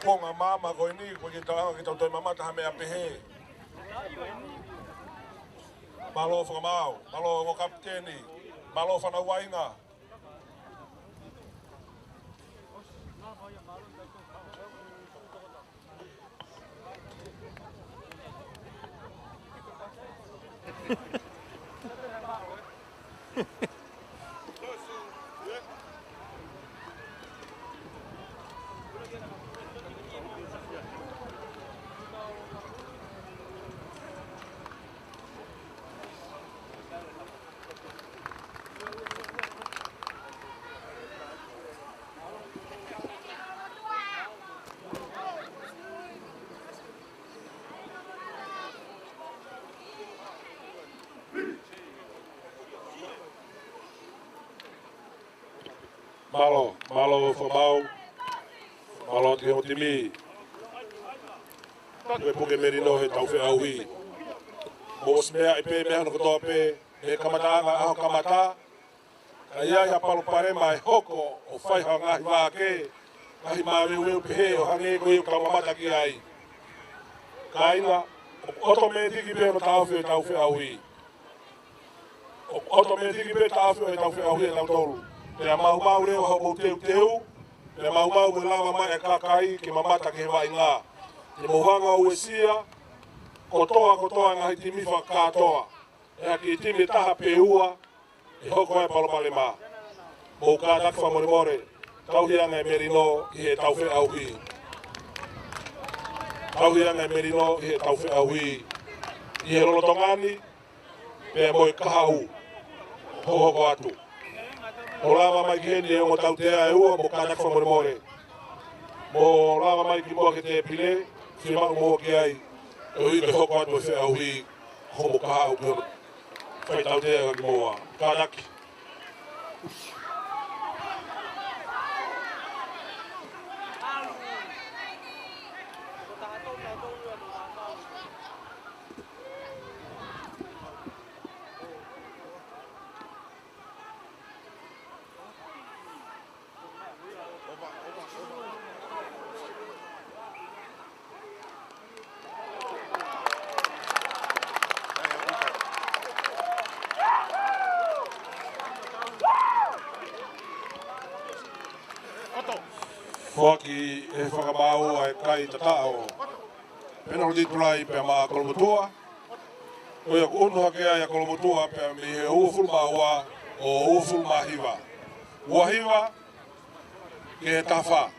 ponga mama ko ni ko ki tau mama ta me apehe. Malo whakamau, malo o kapteni, malo whanawainga. Malo whamau, malo te hotimi. Koe puke merino he tau whea hui. Mo smea i pe mea no kotoa pe, he kamataanga aho kamata. Ka ia ia palo pare mai hoko o whaiha ngahi wāke. Ngahi maa weu pehe o hange koe o kamamata ki ai. Ka inga, o oto me tiki pe no tau whea hui. O oto me tiki pe tau whea hui e tau tolu. Pea mau reo hau mou teu, pea mau me lava mai e kakai ke mamata ke hewa inga. Te mohanga o esia, kotoa ngahi timifa katoa. Ea ki timi taha peua, e hoko e palopale maa. Mou ka takwa more, tauhianga e merino i he tau whea hui. Tauhianga e merino i he tau whea hui. I he rolotongani, pea moi kahau, hohoko atu. Mo lava mai ki heni e o tau tea e ua mo kānak whamore. Mo lava mai ki mua ke te pile, whimau mua ki ai. E hui me hoko atu e whea hui, homo kaha au ki hono. Whai tau tea ki mua, kānaki. Hoaki e whakamau ai kai tatao. Pena roti tulai pe maa kolomotua. O ia kuunua ke ai a kolomotua pe mi he uafulma ua o uafulma hiva. Ua hiva ke he tawha.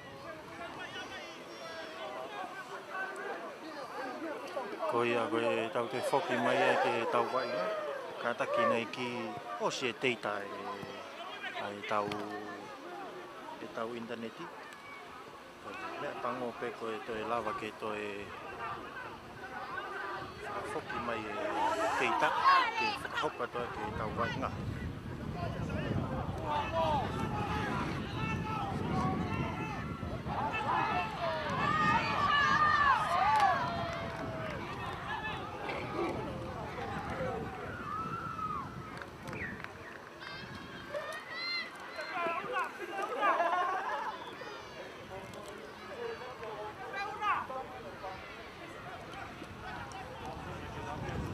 Ko ia koe tau te whoki mai e te tau wai. Ka taki nei ki osi e teita ai tau interneti. Lea pango pe koe toe lava ke toe whoki mai e teita ke whakahopa toe ke tau wai ngā.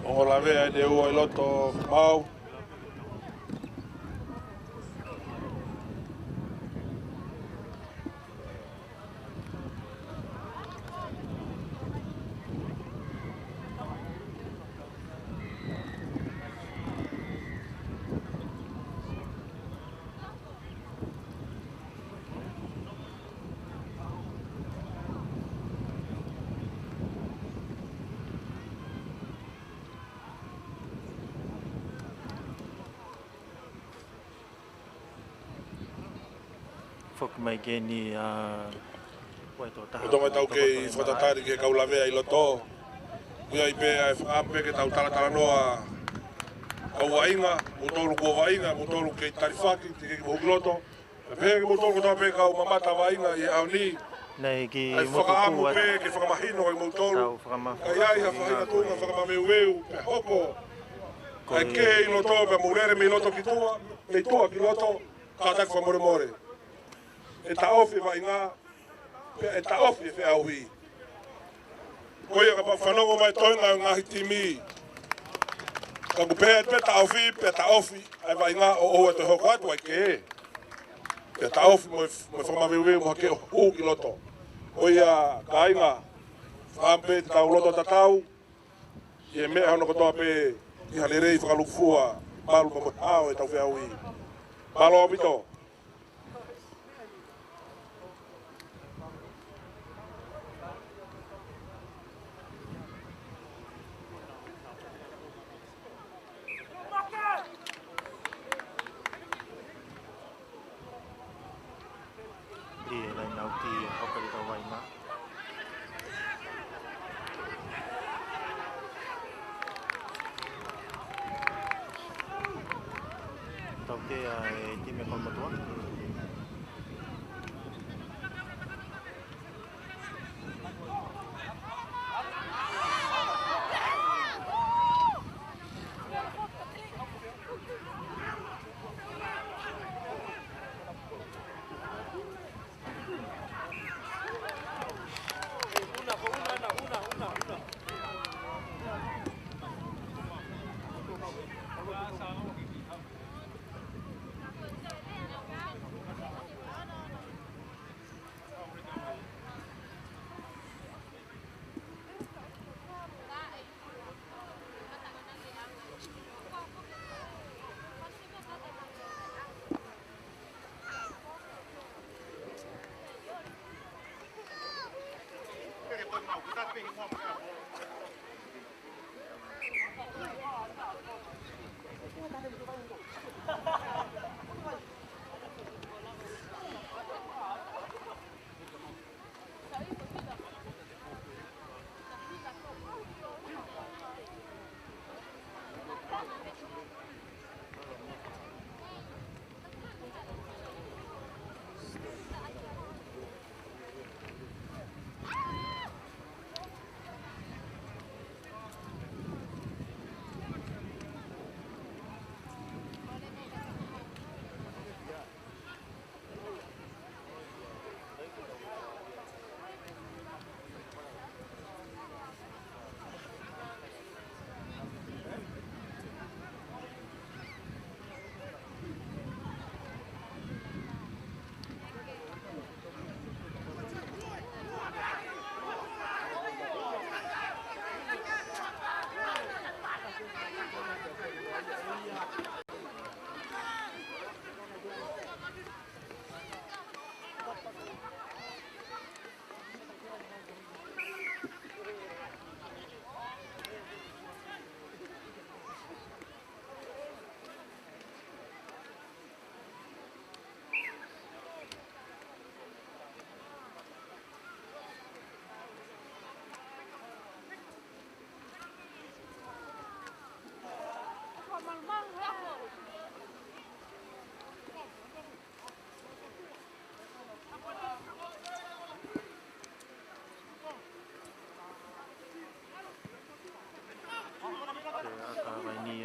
O la vea de ua i loto mau. Whoki mai ke ni O tonga tau ke i whatatari ke kaulawea i loto. Ua i pēa e whakampe ke tau taratara noa kau wainga, mo tolu kua wainga, mo tolu ke tarifaki, te ke mohukiloto. E pēa ke mo tolu kua pēa kau mamata wainga i au ni. Nei ki ai whakaamu pēa ke whakamahino ai mo tolu. Kai ai ha whainga tunga whakamameu pe hoko. Ai ke i loto pe murere me i loto ki tua, me tua ki loto, ka tak whamore more. E ta ofi wainga, pe e ta ofi e whea hui. Koia ka whanongo mai toinga ngahi timi. Ka kupea pe ta ofi, pe ta ofi, ai vai ngā o oa te hoko atu ai ke e. Pe ta ofi mo whamawewe mo hake o ki loto. Koia ka inga, whampe te tau loto tatau, i e mea hono kotoa pe i halerei whakalukufua, malu mo hao e tau whea hui. Malo opito.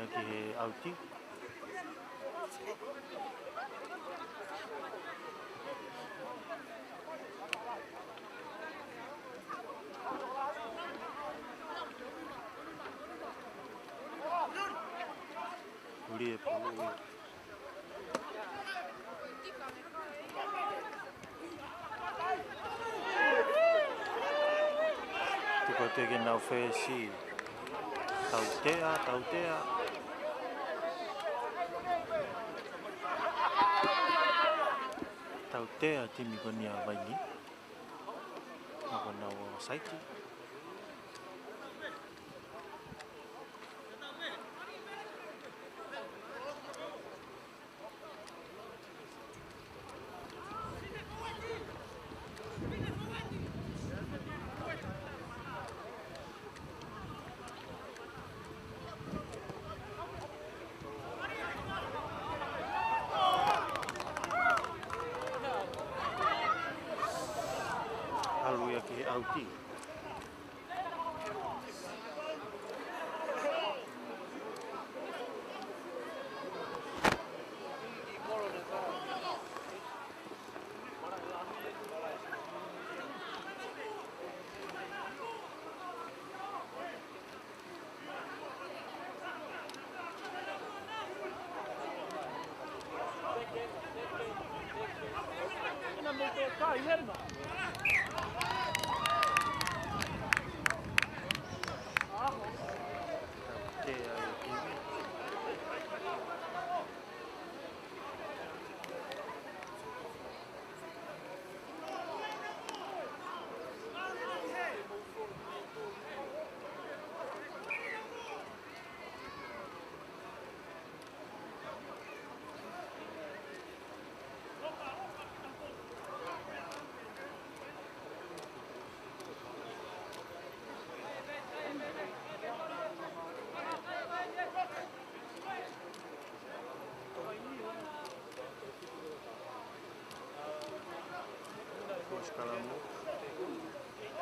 Ki he auti. Uri e pū. Tuko teke nau whesi. Tautea, tautea. Tautea timi koni a vaini. Ako nau o saiti. Aluia ki auti.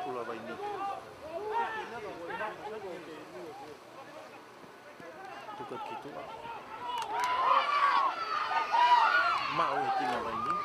pula vai ni. Tukat gitu. Mau tina vai ni.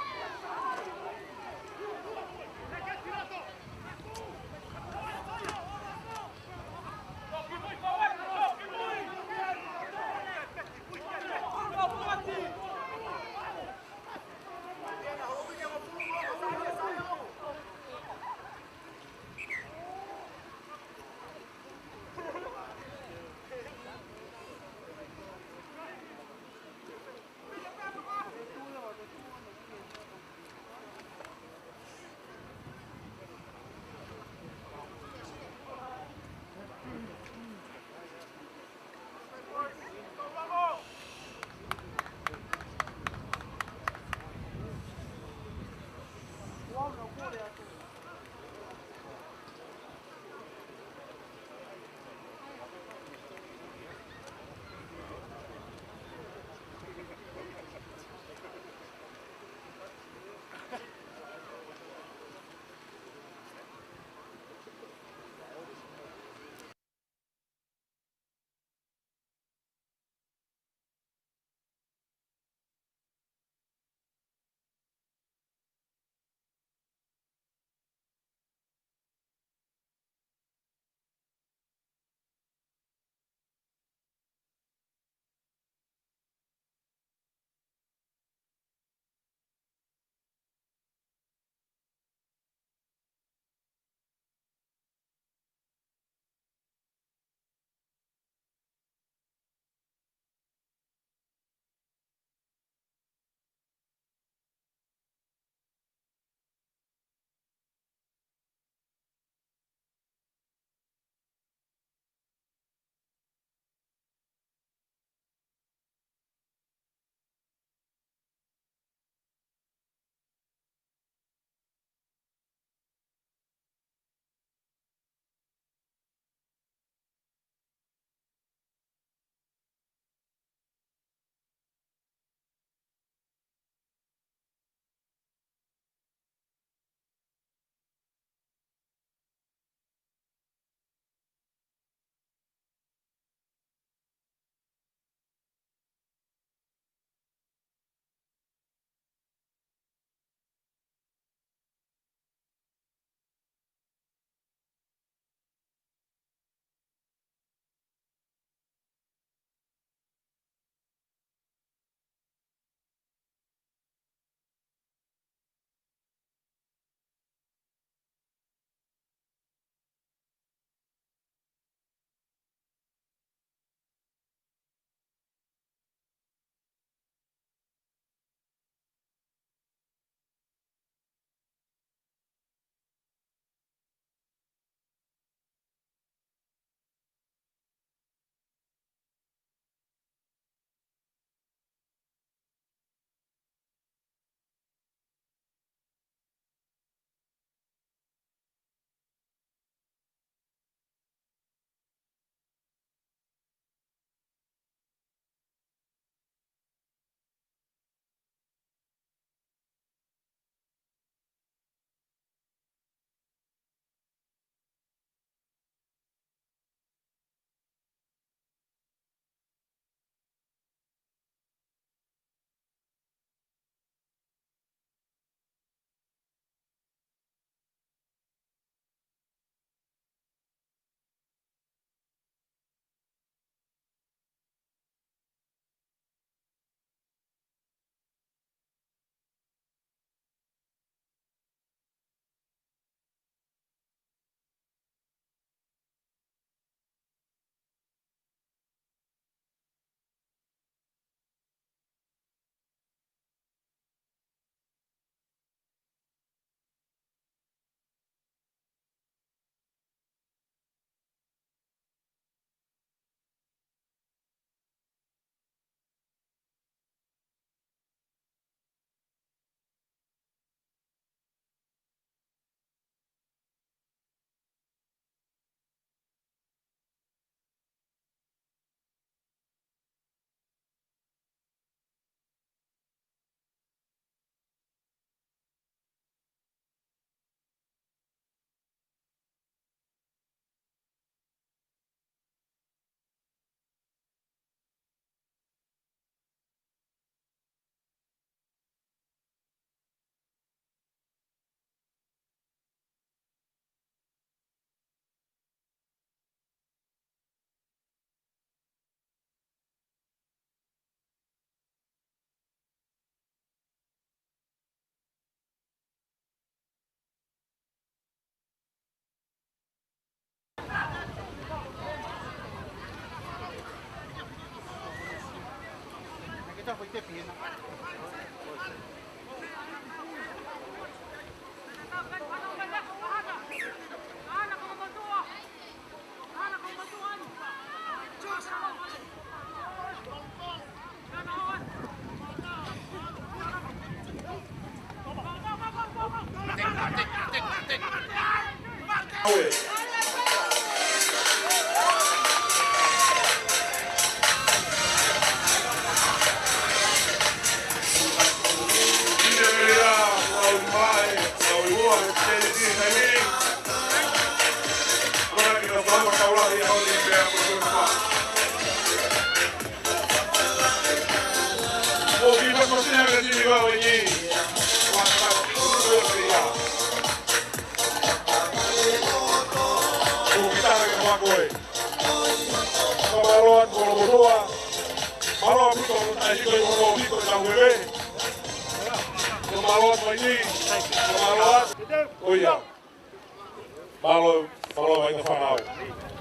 Malo vai whanau.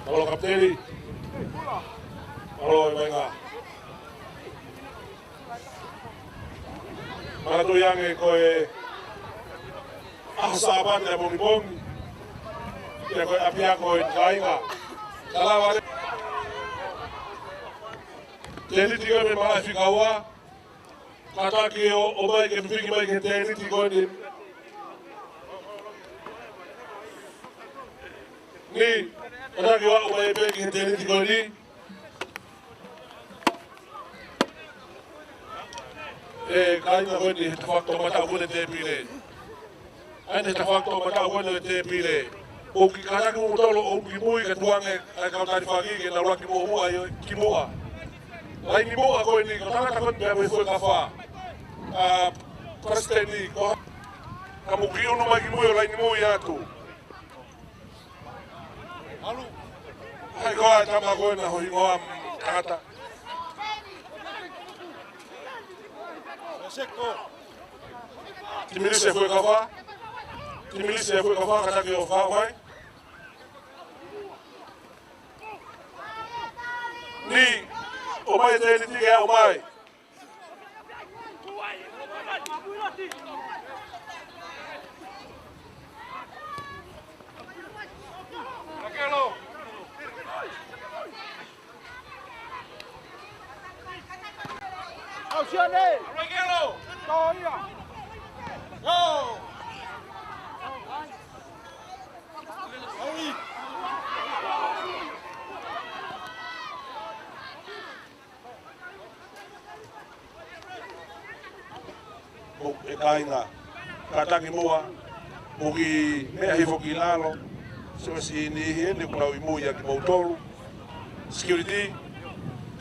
Malo kapteni. Malo vai ngā. Mana tu yang koe asaban ya bongi. Ya koe apia koe kainga. Salah wale. Jadi tiga memang Afrikawa. Kata ki o mai ke fiki mai ke teni tiga ni. Ni kata ki o mai ke teni tiga ni. Kainga koe ni fakto mata koe te pile. Ane fakto mata koe te pile. O ki kata ki mutolo o ki mui ke tuange ai kau tari fagi ke na laki mo mo ai ki moa. Lai ni moa koe ni kata ka koe be foi ka fa. Presidente ko kamu kiu no mai ki mui lai ni mui atu. Alu. Ai ko ata ma koe na hoi ngoa kata. Timilise foi ka fa. Timilise foi ka fa kata ki o fa vai. Ni o mai te ni tige o mai. Akelo. Ausiane. Akelo. Toia. Go. Ai. E kainga katangi moa mugi mea hifo ki lalo so si ni hiende kuna uimu ya ki mautolu security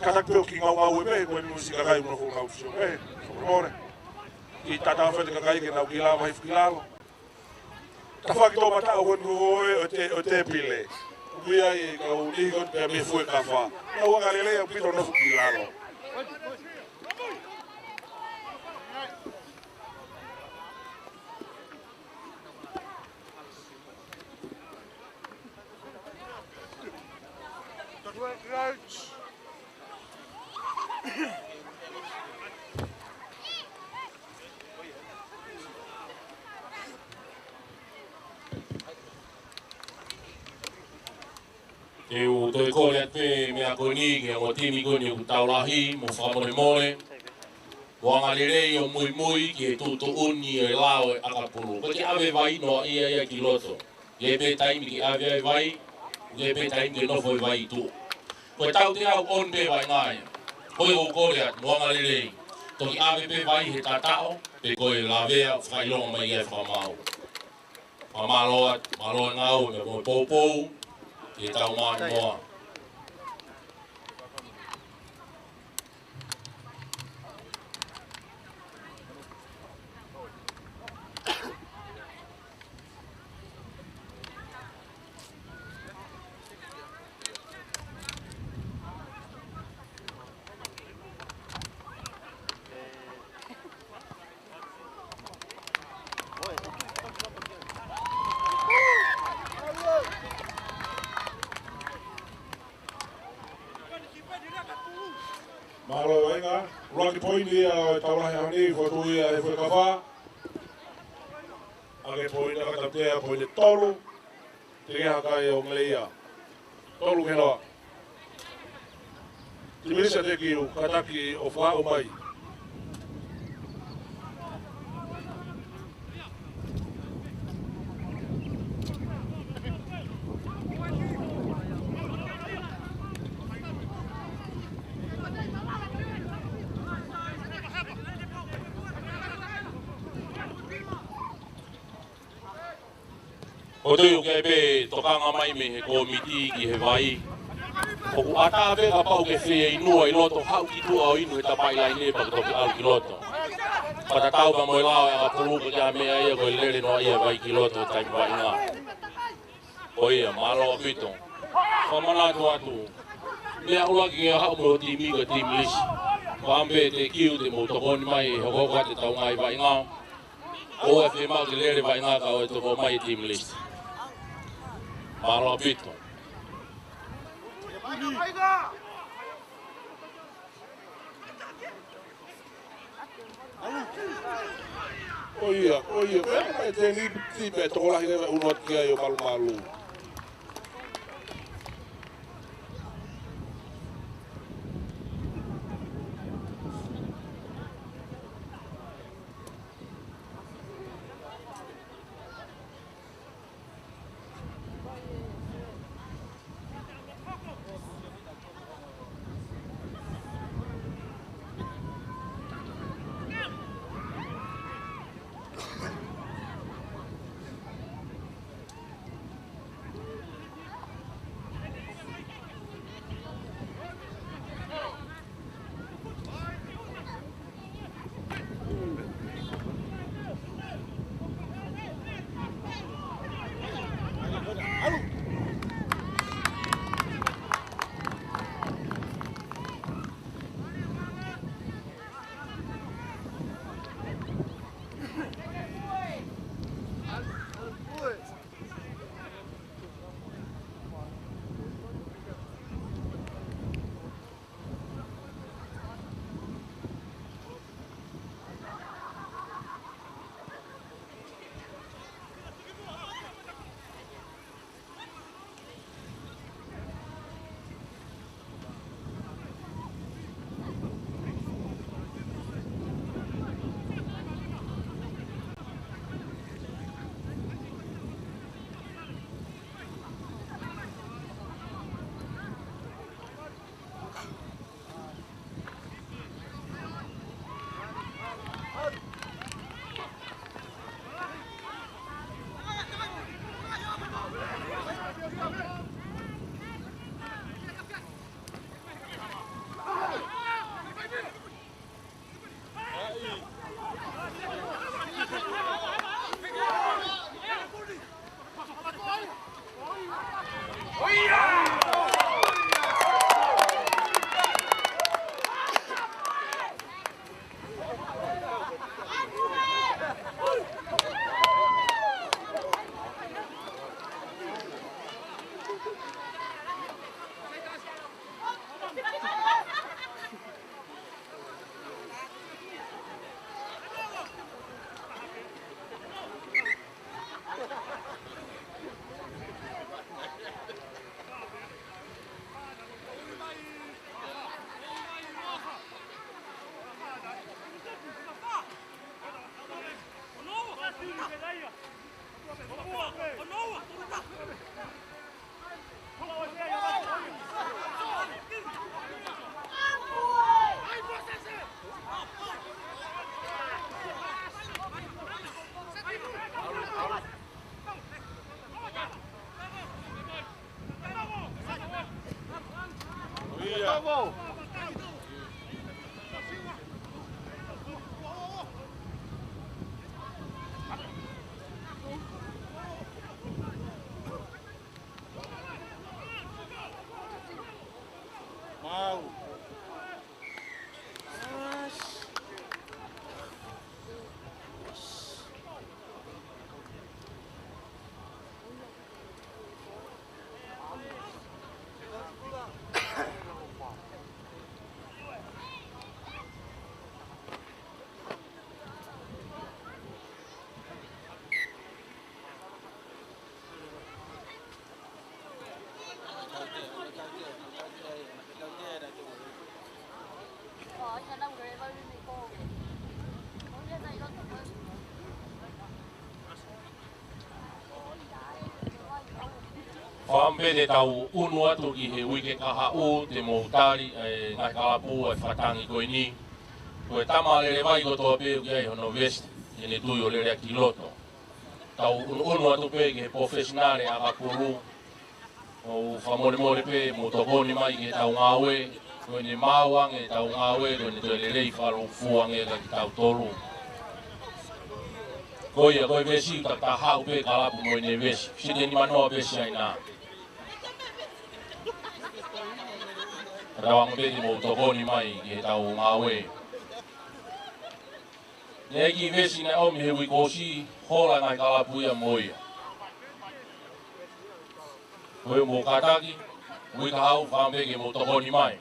katakpeo ki ngau ngau eme kwa ni musika kai muna fulu ngau sio sobremore ki tata fete kakai ke nau ki lalo hifo ki lalo tafaki to mata uen o te pile kuya i kau ligon pe me fue kafa na wanga lele ya pito no ki lalo Eu toi kore ate mea koni ke o timi koni o taulahi mo whamone mone. Wanga lirei o mui mui ki e tuto uni e lao e akapuru. Ko te ave vai no ia ki loto. Ye pe taimi ki ave vai, ye pe taimi ki nofo vai tu. Ko tau te au on pe vai ngai. Hoi o kore ate wanga lirei. Toki ave pe vai he tatao, pe koe lavea whailonga mai e whamau. Whamaloa, maloa ngau me mo popou. E tau manu moa. Waki poini a taulahi ahani fotu ia e foi kafa. Ake poini a katamtea poini tolu. Te haka e o ngleia. Tolu keloa. Timirisa te ki o kataki o wha o mai. O tui ke be tokanga mai me he komiti ki he vai. O ku ata be ka pau ke fe inua I loto hau ki tu au inu he tapai lai ne pa to ki au ki loto. Pata tau pa moi lao e ka pulu ko ja me ai ko lele no ai vai ki loto tai vai nga. O ia malo pito. Ko mana tu atu. Me ula ki hau mo ti mi ko team list. Ko ambe te kiu te mo to kon mai ho ko te tau ngai vai nga. O e fe mau ki lele vai nga ka o to ko mai team list. Malo pito. O ia, e te ni tipe tokolahi newe unot kia yo malu malu. Whaambere tau unu atu ki he wike kaha u te moutari ngai kalapu e whatangi koe ni. Koe tama lere vai ko toa pēu ki ai hono vest, e ne tui o lere ki loto. Tau unu atu pē ki he profesionare a kapuru. O whamore pē mo tokoni mai ki he tau ngāwe, koe ne māwang e tau ngāwe, koe ne toi lere i wharu fuang e ki tau toru. Koe koe vesi tak tahau pē kalapu mo ne vesi, sine ni manoa vesi ai nā. Rawang pēti mo tokoni mai ki he tau ngāwe. Nei ki vesi nei omi he wikosi hola ngai kalapu ia moia. Koe mo kataki, wika hau whaambeke mo tokoni mai.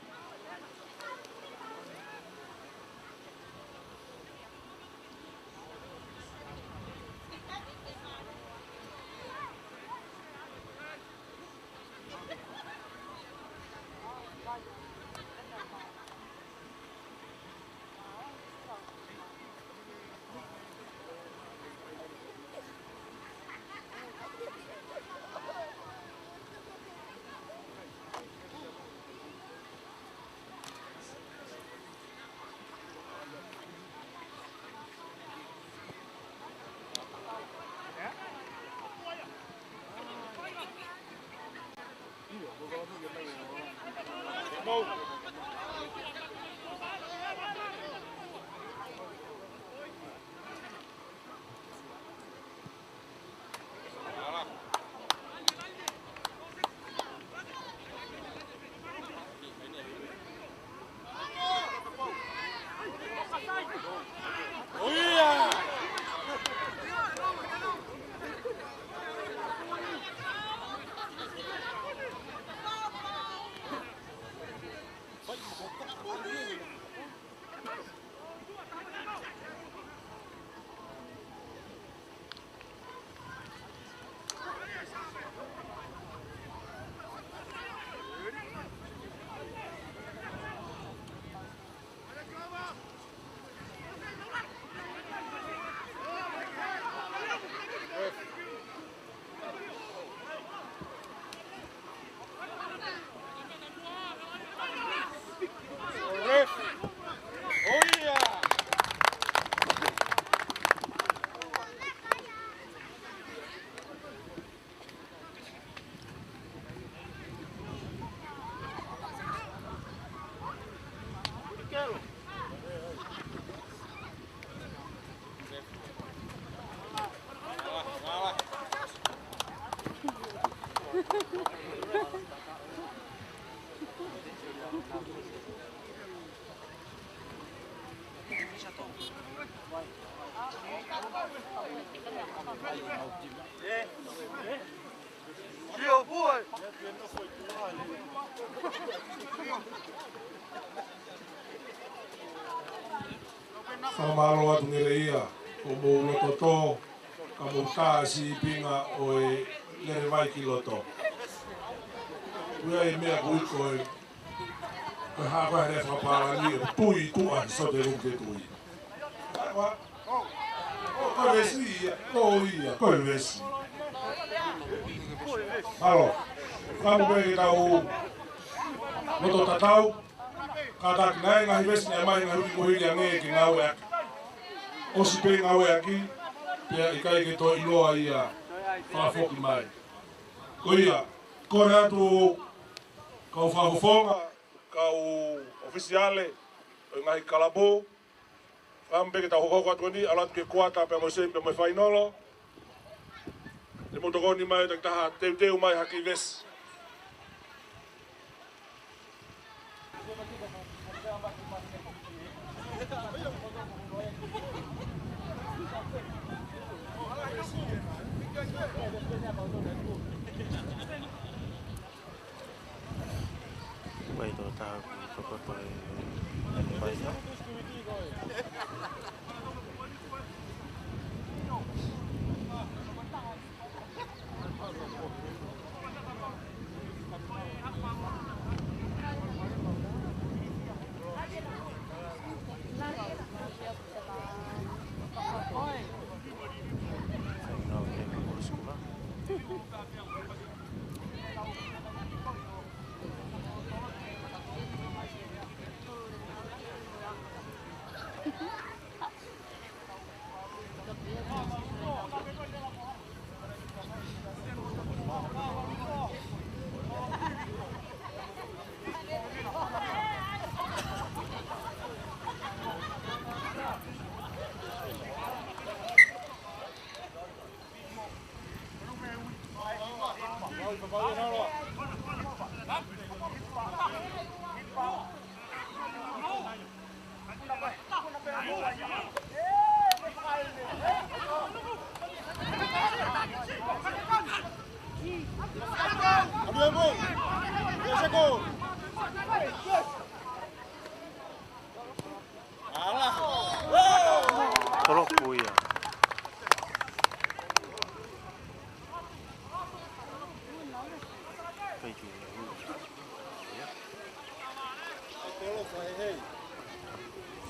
Whamalo atu ngere ia, o mō loto tō, ka mō tāsi pinga o e lere vai ki loto. Ua e mea kui koe, koe hākoe hare whapara ni e tui tua so te runke tui. Koe vesi ia, koe vesi. Halo, whamu pēke tau loto tatau, ka tāki nai ngahi vesi nai mai ngahi kuhiri a ngē ki ngāwe aki. Osi pē ngāwe aki, pēa i kai ke tō iloa ia whaafoki mai. Ko ia, kore atu kau whaafofonga, kau ofisiale, o ngahi kalabo, whampeke tau hokoko atu ni, alatu ke kuata pēa mo se pēa mo whainolo. Te motokoni mai, tak taha teu mai haki vesi. Vậy tôi tao có tôi vậy đó. Toropo ia.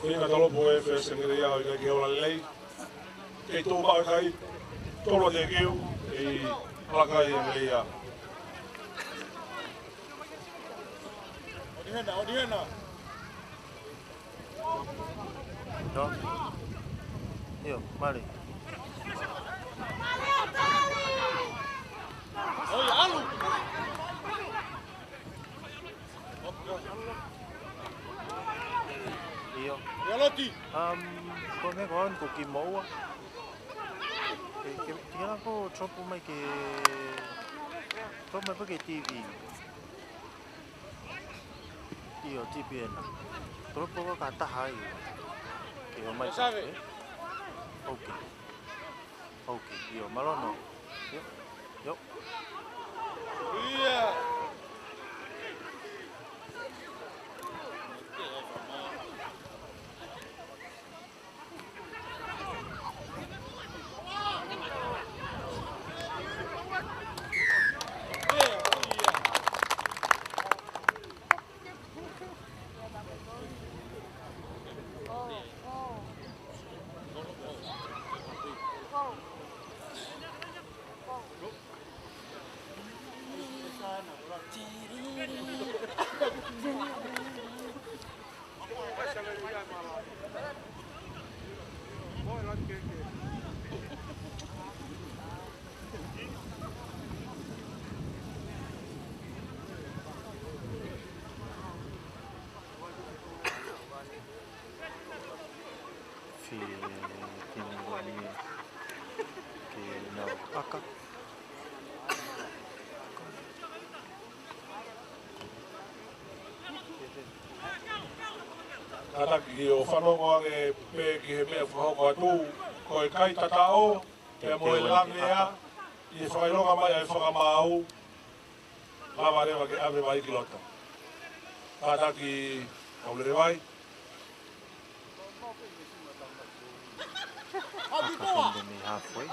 Kuinka talopo e fese ngere ia i ke ola lei. Kei tō mai kai tolo te kiu i plakai e ngere ia. Odi hena. No. Io, mari. Oi, alu. Io. Loti. Kone kon ko ki moa. Ke tira ko tropo mai ke tropo mai ke TV. Io TV na. Tropo ko kata hai. Ke o mai. Okay. Okay, io malono. Yo. Yo. Iya. Aka. Ataki o whanongo ange pē ki he mea whahoko atu, ko e kai tatao, ke mo e langea, i e whakaironga mai ai whakamau, mawa rewa ke ave mai ki lota. Ataki kaulere mai. Aka me halfway.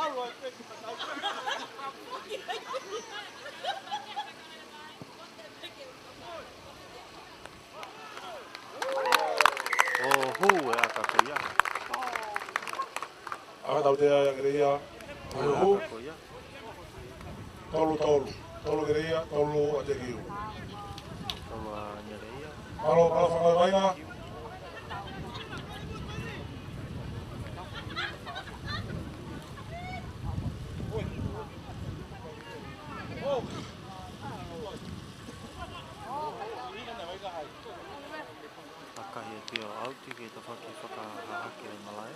Oh, hu e aka koia. Aka tau te aia gereia. Hu, Koia. tolu gereia, tolu a te kiu. Tolo a nyereia. Malo whanau maina. Aka he pio auti ke ta whakahake ai malai.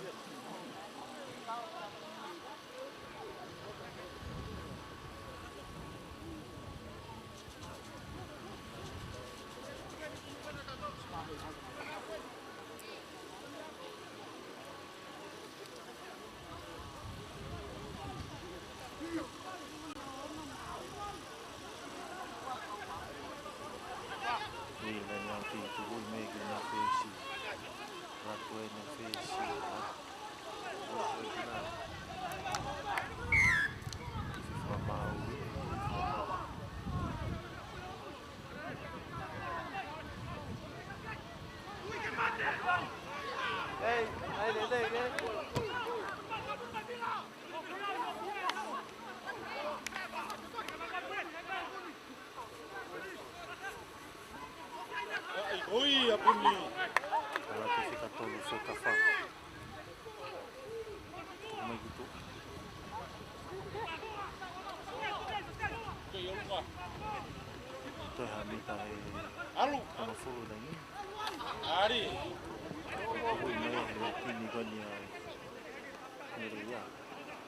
Oi, a puni. Ela que fica todo o seu café. Como é que tu? Tu é a mita e... Alu. Tá no fogo daí? Ari. Ui, meia, e tini gonia. Nereia.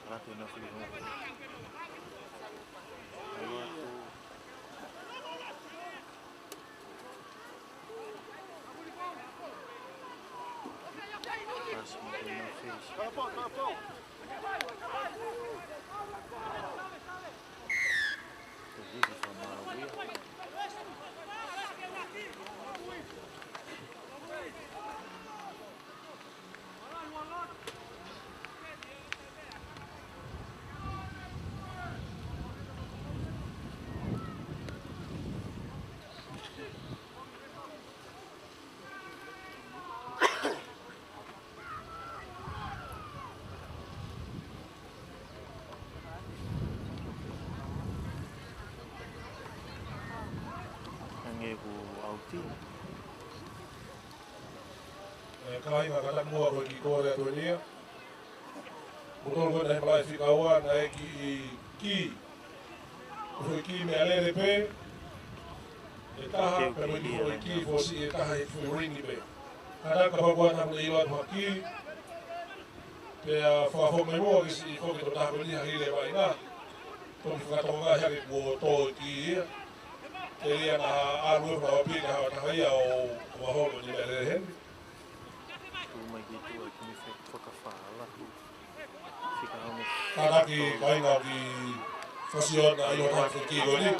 Ela tem na fogo. Agora tu... Kai ngā kata mua koe ki kore atu nia. Mutoro koe nahi palai whikaua nai ki. Koe ki mea lere pē. E taha, pe koe ki koe ki fōsi e taha e furingi pē. Kāna ka whakua tamu e iwa atu haki. Pea whakafo mai mua kisi i whoki to taha koe niha hile mai ngā. Toki whakatonga hake kua tō ki ia. Te ria ngā āruwe whakawapika hawa taha ia o waholo ni mea lere henri. Karaki kainga ki whasiona i o taha ki goni.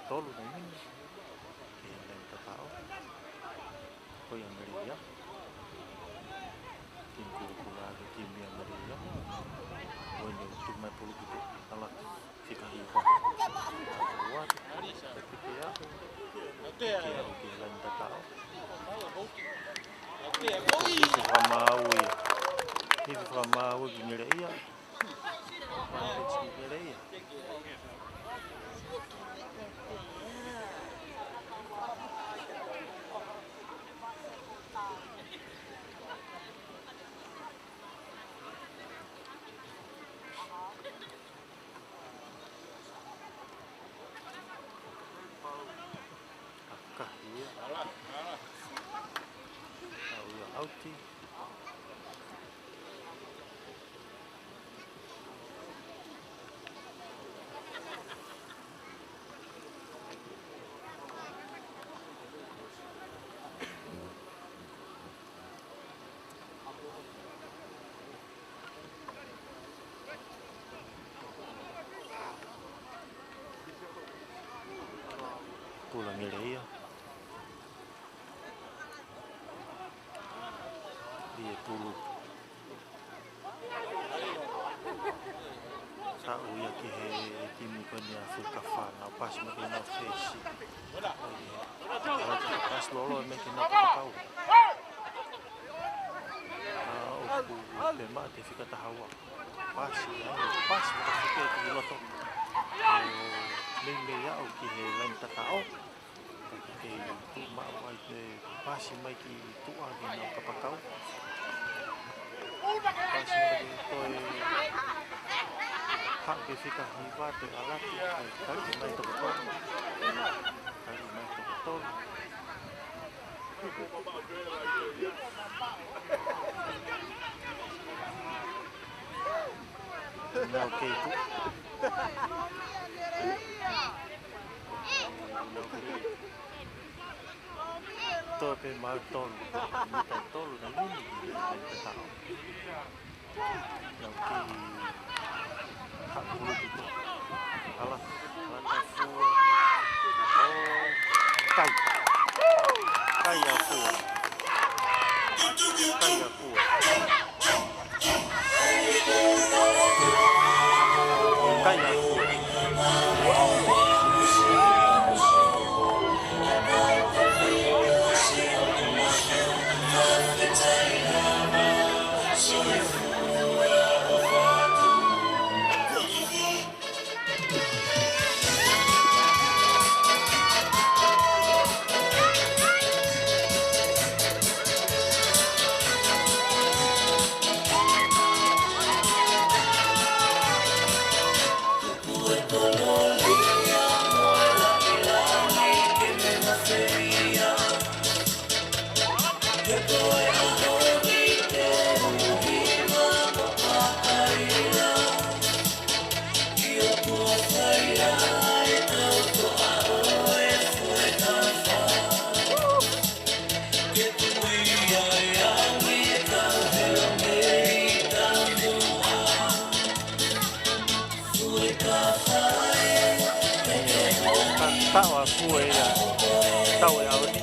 Tolu na ini ke lain tatao ko yang Maria tim kula ke tim yang Maria ko ni tim mai pulu gitu ala fika hiwa wat tapi ya ke lain tatao itu kamau gini ya Auti pulang ya dia pulu sa uya ki he timi ko ni Afrika fana pas me na fesi pas lolo me ki na papau le mate fica tahawa pas me fica ki loto le ya o ki he lain tatao ke tu ma wa te pas mai ki tu agi na kapakau pas me ko hak ke fica hiwa te alat kali mai to betul na okay tu tope mal tol mita tol na ini tahu yang ki hak dulu itu alas fu kai ya fu Ue ya tau ya oni.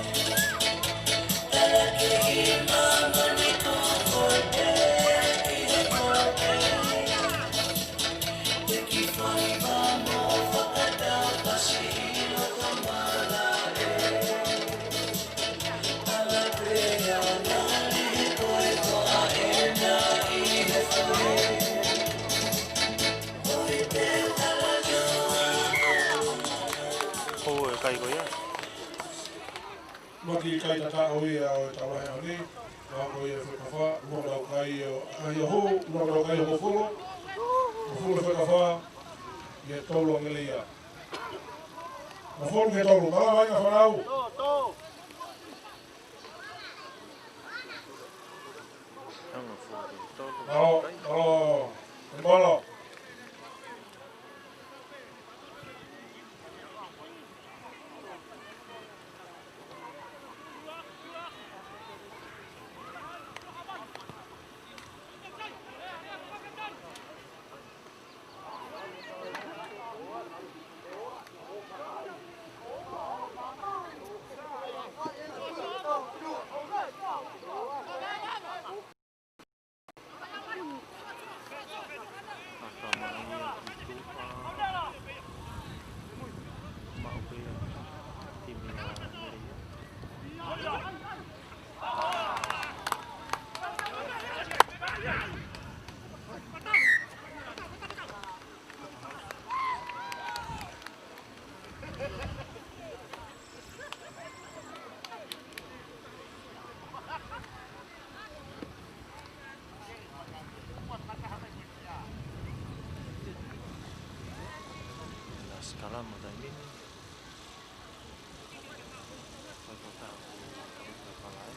Ue kai ko ya. Maki kai tata oi o tawa he oni. Wa ko ia fe kafa, mo da kai o ai ho, mo da kai ho fulo. Fulo fe kafa. Ye tolo ngele ia. Mo fulo ke tolo, mala vai ka farau. Anga fulo. No, embolo. Sekarang muda ini saya tahu beberapa lain.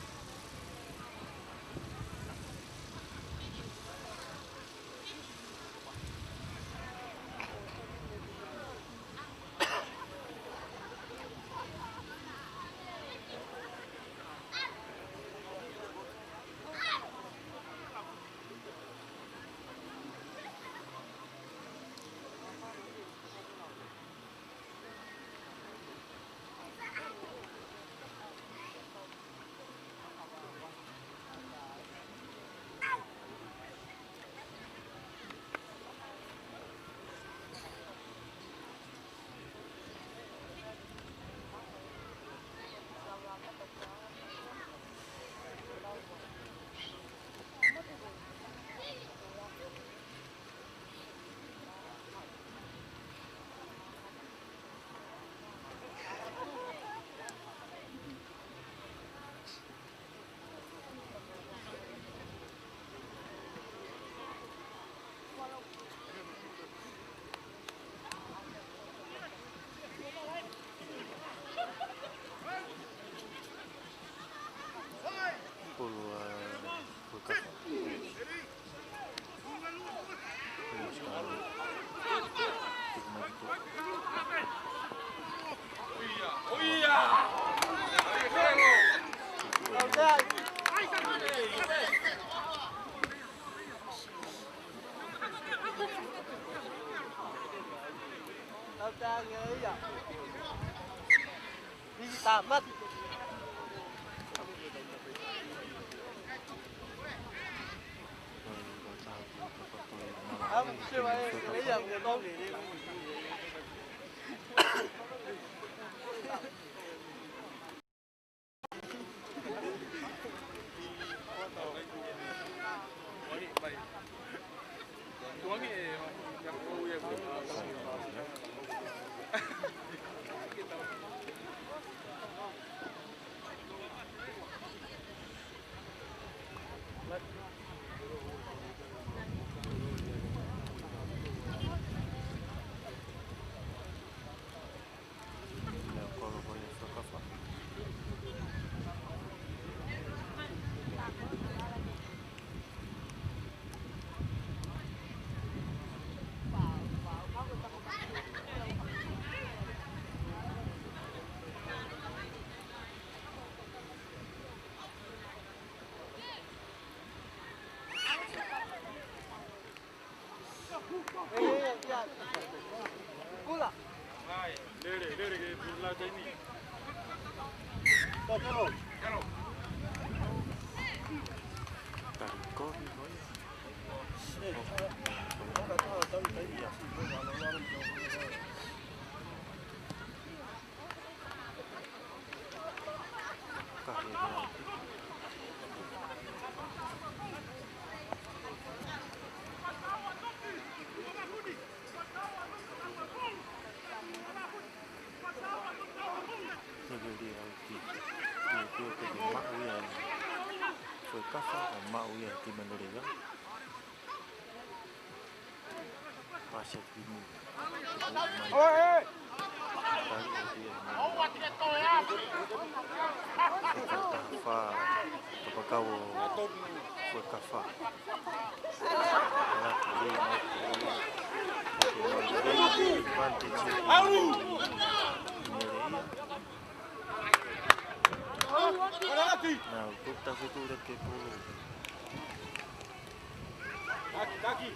Tamat. Không, chưa phải lấy giờ người con gì đi. Cút à? Now, put the future ke pulu. Kaki.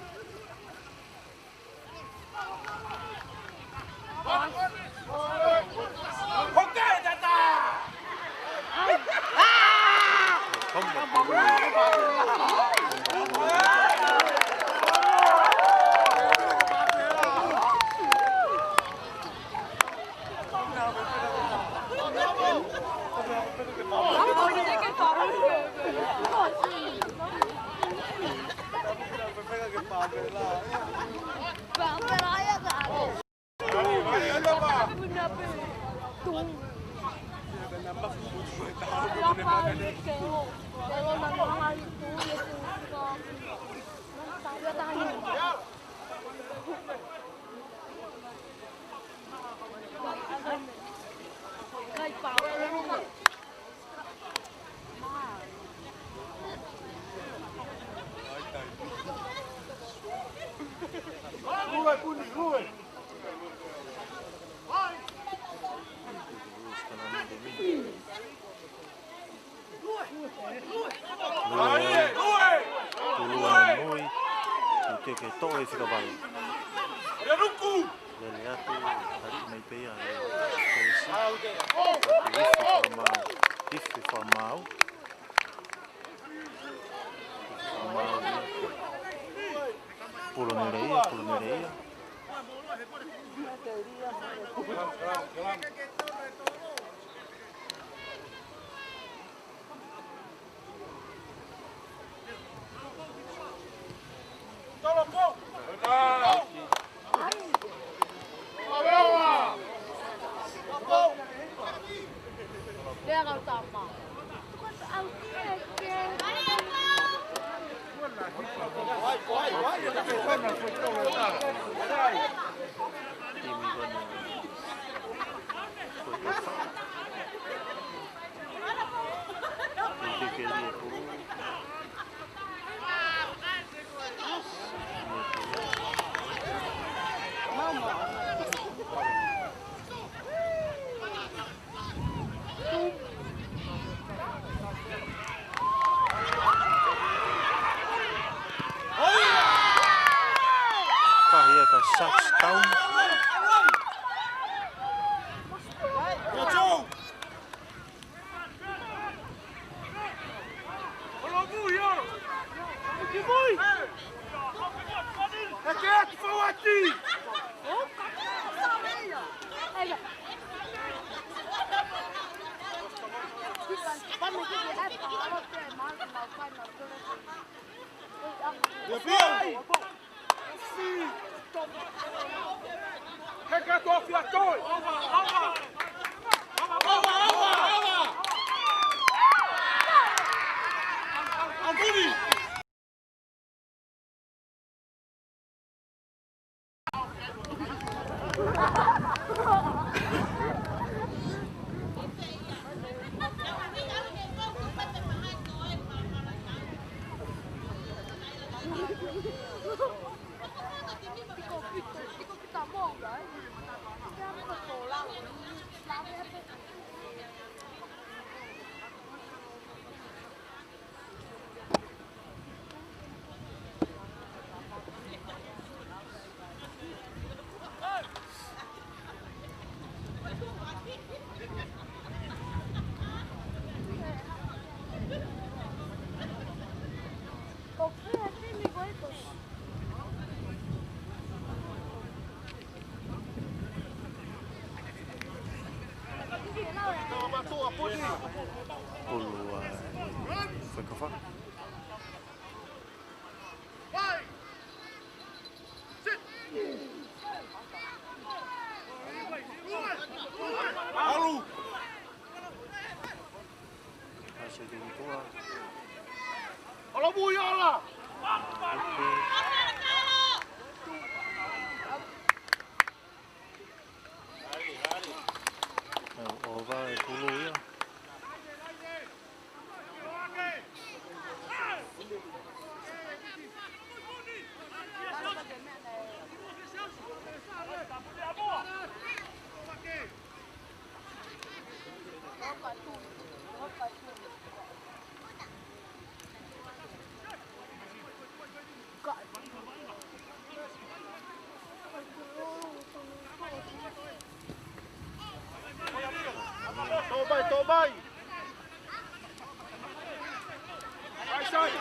Pulu foi que eu falo? Alu! Acho que ele tua. Olha buiola! Over Pulu ya. Tô bem! Vai, sai!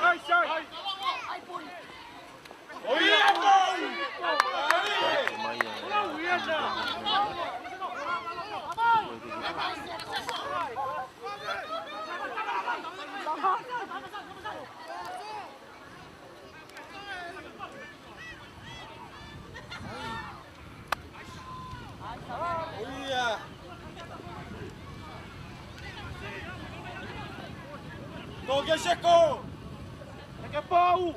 Go, Checo! É que é pau!